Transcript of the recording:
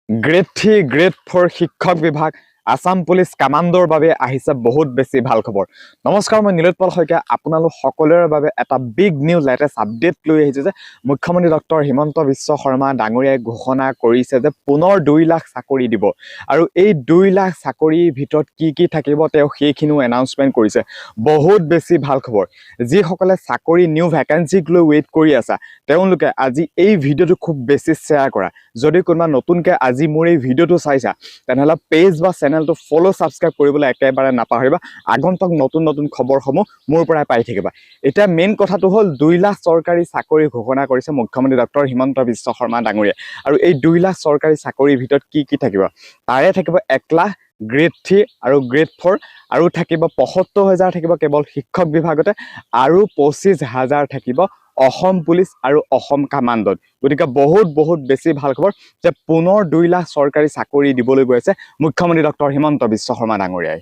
Grade 3 grade 4 শিক্ষক বিভাগ Assam police কামাণ্ডৰ বাবে আহিছে বহুত বেছি ভাল খবৰ। নমস্কাৰ, মই নীলোৎপল শইকীয়া আপোনালোক সকলোৰে বাবে এটা বিগ নিউজ লেটেষ্ট আপডেট লৈ আহিছে যে মুখ্যমন্ত্ৰী ডক্টৰ হিমন্ত বিশ্ব শৰ্মা ডাঙৰীয়াই ঘোষণা কৰিছে যে পুনৰ 2 লাখ চাকৰি দিব আৰু এই 2 লাখ চাকৰিৰ ভিতৰত কি থাকিব তেওঁ সেইখিনিও এনাউন্সমেন্ট কৰিছে। বহুত বেছি ভাল খবৰ। যিসকলে চাকৰি নিউ ভ্যাকেন্সিক লৈ ৱেইট কৰি আছে তেওঁলোকে আজি এই ভিডিঅ'টো খুব বেছি শ্বেয়াৰ কৰা। যদি কোনোবা নতুনকৈ আজি মোৰ এই ভিডিঅ'টো চাইছা তেনেহ'লে পেজ বা চেনেলটো ফলো ছাবস্ক্ৰাইব কৰিবলৈ একেবাৰে নাপাহৰিবা। আগন্তুক নতুন খবৰসমূহ মোৰ পৰাই পাই থাকিবা। এতিয়া মেইন কথাটো হ'ল 2 লাখ চৰকাৰী চাকৰি ঘোষণা কৰিছে মুখ্যমন্ত্ৰী ডক্টৰ হিমন্ত বিশ্ব শৰ্মা ডাঙৰীয়াই। আৰু এই 2 লাখ চৰকাৰী চাকৰিৰ ভিতৰত কি থাকিব তাৰে থাকিব 1 লাখ গ্ৰেড 3 আৰু গ্ৰেড 4 আৰু থাকিব ৭৫,০০০ থাকিব কেৱল শিক্ষক বিভাগতে আৰু ২৫,০০০ থাকিব অসম পুলিচ আৰু অসম কামাণ্ডত। গতিকে বহুত বেছি ভাল খবৰ যে পুনৰ 2 লাখ চৰকাৰী চাকৰি দিবলৈ গৈ আছে মুখ্যমন্ত্ৰী ডক্টৰ হিমন্ত বিশ্ব শৰ্মা ডাঙৰীয়াই।